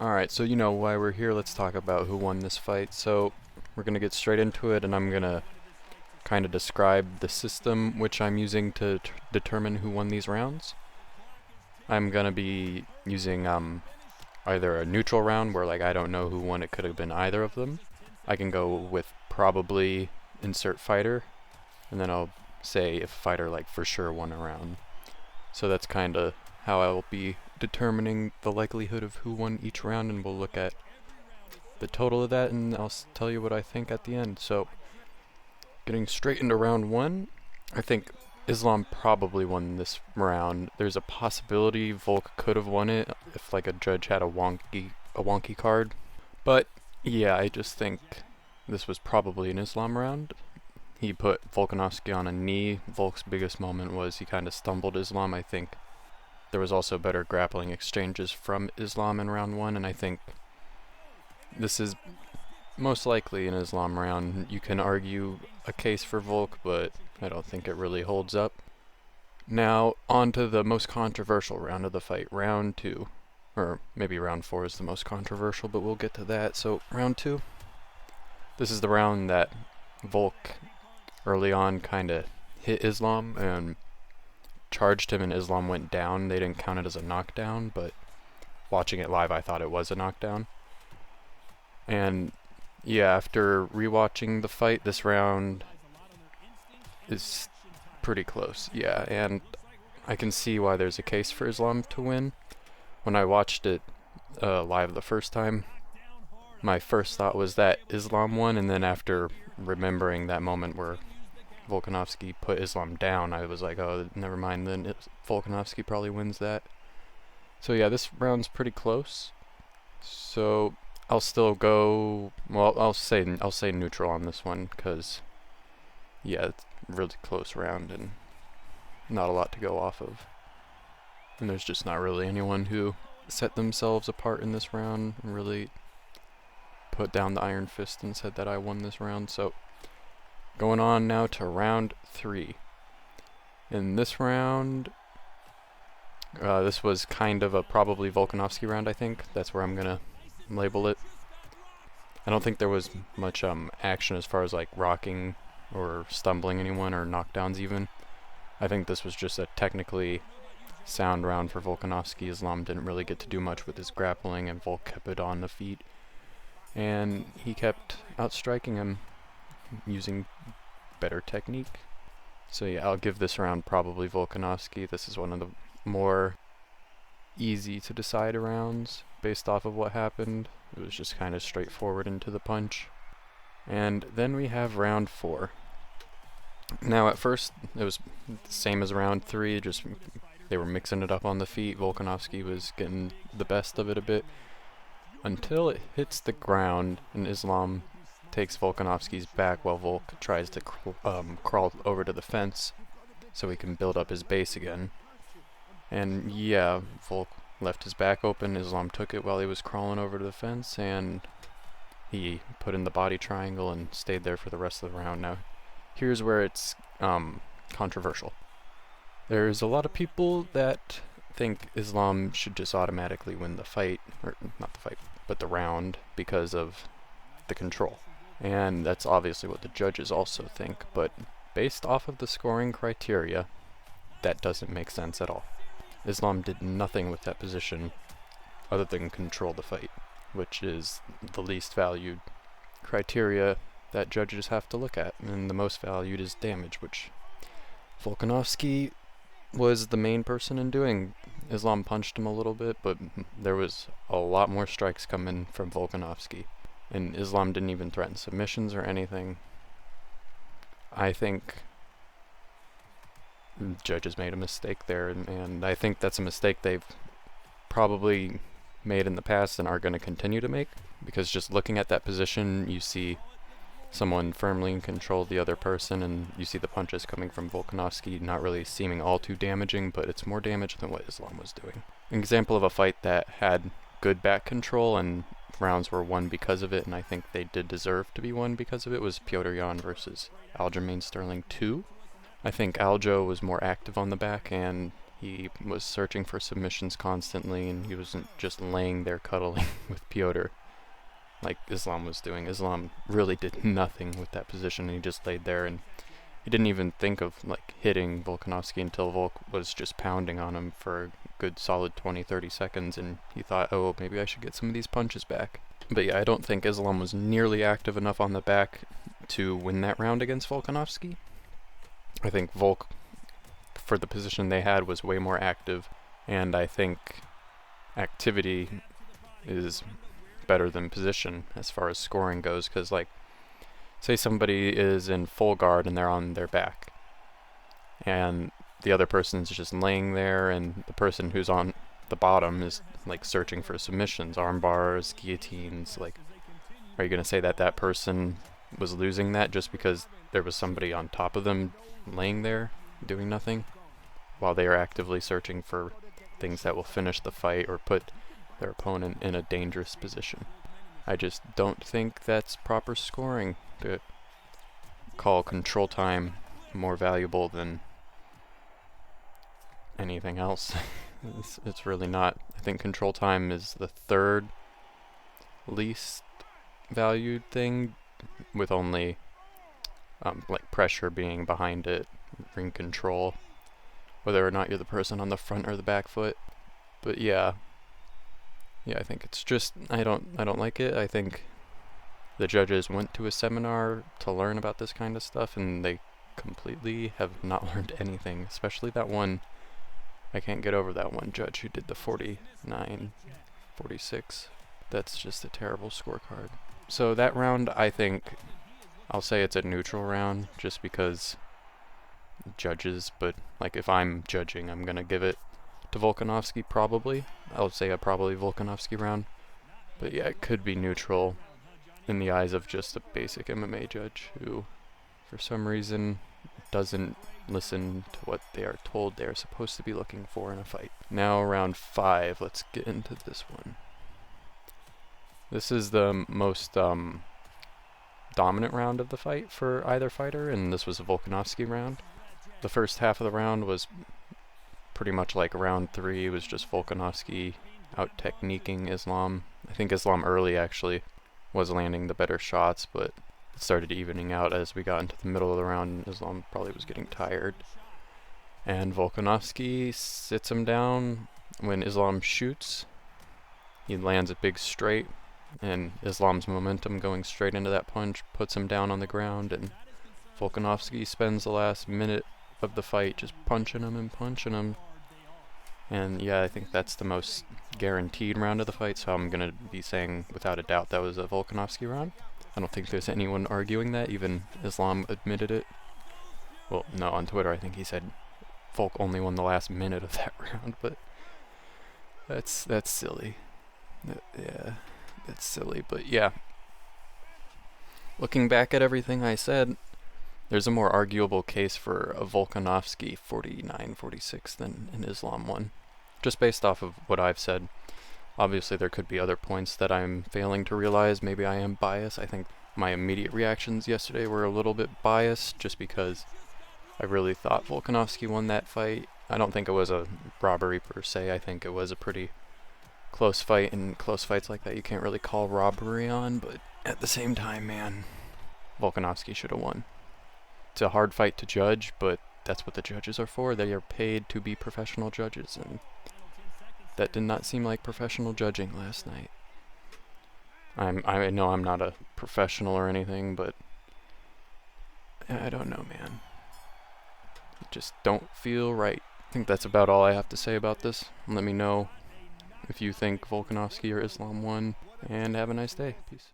Alright, so you know why we're here. Let's talk about who won this fight. So, we're gonna get straight into it, and I'm gonna kind of describe the system which I'm using to determine who won these rounds. I'm gonna be using either a neutral round where like I don't know who won, it could have been either of them. I can go with probably insert fighter, and then I'll say if fighter like for sure won a round. So that's kind of how I will be determining the likelihood of who won each round, and we'll look at the total of that, and I'll tell you what I think at the end. So, getting straight into round one, I think Islam probably won this round. There's a possibility Volk could have won it if like a judge had a wonky card, but yeah, I just think this was probably an Islam round. He put Volkanovski on a knee. Volk's biggest moment was he kind of stumbled Islam. I think there was also better grappling exchanges from Islam in round one, and I think this is most likely an Islam round. You can argue a case for Volk, but I don't think it really holds up. Now, on to the most controversial round of the fight, round two. Or maybe round four is the most controversial, but we'll get to that. So, round two. This is the round that Volk early on kind of hit Islam and charged him, and Islam went down. They didn't count it as a knockdown, but watching it live I thought it was a knockdown. And yeah, after rewatching the fight, this round is pretty close. Yeah, and I can see why there's a case for Islam to win. When I watched it live the first time, my first thought was that Islam won, and then after remembering that moment where Volkanovski put Islam down, I was like, oh, never mind, then Volkanovski probably wins that. So yeah, this round's pretty close. So I'll still go, well, I'll say neutral on this one, because yeah, it's a really close round and not a lot to go off of. And there's just not really anyone who set themselves apart in this round and really put down the iron fist and said that I won this round. So going on now to round three. In this round, this was kind of a probably Volkanovski round, I think. That's where I'm gonna label it. I don't think there was much action as far as like rocking or stumbling anyone or knockdowns even. I think this was just a technically sound round for Volkanovski. Islam didn't really get to do much with his grappling, and Volk kept it on the feet. And he kept outstriking him using better technique. So yeah, I'll give this round probably Volkanovski. This is one of the more easy to decide rounds based off of what happened. It was just kind of straightforward into the punch. And then we have round four. Now at first it was the same as round three, just they were mixing it up on the feet. Volkanovski was getting the best of it a bit until it hits the ground and Islam takes Volkanovski's back while Volk tries to crawl over to the fence so he can build up his base again. And yeah, Volk left his back open. Islam took it while he was crawling over to the fence, and he put in the body triangle and stayed there for the rest of the round. Now, here's where it's controversial. There's a lot of people that think Islam should just automatically win the fight, or not the fight, but the round, because of the control. And that's obviously what the judges also think, but based off of the scoring criteria, that doesn't make sense at all. Islam did nothing with that position other than control the fight, which is the least valued criteria that judges have to look at, and the most valued is damage, which Volkanovski was the main person in doing. Islam punched him a little bit, but there was a lot more strikes coming from Volkanovski, and Islam didn't even threaten submissions or anything. I think judges made a mistake there, and I think that's a mistake they've probably made in the past and are going to continue to make, because just looking at that position, you see someone firmly control the other person, and you see the punches coming from Volkanovski not really seeming all too damaging, but it's more damage than what Islam was doing. An example of a fight that had good back control and rounds were won because of it, and I think they did deserve to be won because of it, was Petr Yan versus Aljamain Sterling 2. I think Aljo was more active on the back, and He was searching for submissions constantly, and he wasn't just laying there cuddling with Piotr like Islam was doing. Islam really did nothing with that position, and he just laid there, and he didn't even think of like hitting Volkanovski until Volk was just pounding on him for a good solid 20-30 seconds, and he thought, oh, maybe I should get some of these punches back. But yeah, I don't think Islam was nearly active enough on the back to win that round against Volkanovski. I think Volk, for the position they had, was way more active, and I think activity is better than position as far as scoring goes, because like, say somebody is in full guard and they're on their back, and the other person's just laying there, and the person who's on the bottom is like searching for submissions, arm bars, guillotines. Like, are you going to say that that person was losing that just because there was somebody on top of them laying there doing nothing while they are actively searching for things that will finish the fight or put their opponent in a dangerous position? I just don't think that's proper scoring to call control time more valuable than anything else. It's really not. I think control time is the third least valued thing, with only like pressure being behind it, ring control, whether or not you're the person on the front or the back foot. But yeah, I think it's just, I don't like it. I think the judges went to a seminar to learn about this kind of stuff, and they completely have not learned anything, especially that one. I can't get over that one judge who did the 49, 46. That's just a terrible scorecard. So that round, I think, I'll say it's a neutral round, just because judges, but like if I'm judging, I'm going to give it to Volkanovski probably. I'll say a probably Volkanovski round. But yeah, it could be neutral in the eyes of just a basic MMA judge who, for some reason, doesn't listen to what they are told they are supposed to be looking for in a fight. Now round 5, let's get into this one. This is the most dominant round of the fight for either fighter, and this was a Volkanovski round. The first half of the round was pretty much like round 3. It was just Volkanovski out-techniquing Islam. I think Islam early actually was landing the better shots, but it started evening out as we got into the middle of the round. Islam probably was getting tired, and Volkanovski sits him down. When Islam shoots, he lands a big straight, and Islam's momentum going straight into that punch puts him down on the ground, and Volkanovski spends the last minute of the fight just punching him. And yeah, I think that's the most guaranteed round of the fight, so I'm going to be saying without a doubt that was a Volkanovski round. I don't think there's anyone arguing that. Even Islam admitted it. Well, no, on Twitter I think he said Volk only won the last minute of that round, but that's silly. Yeah, that's silly. But yeah, looking back at everything I said, there's a more arguable case for a Volkanovski 49-46 than an Islam one, just based off of what I've said. Obviously, there could be other points that I'm failing to realize. Maybe I am biased. I think my immediate reactions yesterday were a little bit biased, just because I really thought Volkanovski won that fight. I don't think it was a robbery per se. I think it was a pretty close fight, and close fights like that you can't really call robbery on, but at the same time, man, Volkanovski should have won. It's a hard fight to judge, but that's what the judges are for. They are paid to be professional judges, and that did not seem like professional judging last night. I know I'm not a professional or anything, but I don't know, man. It just don't feel right. I think that's about all I have to say about this. Let me know if you think Volkanovski or Islam won, and have a nice day. Peace.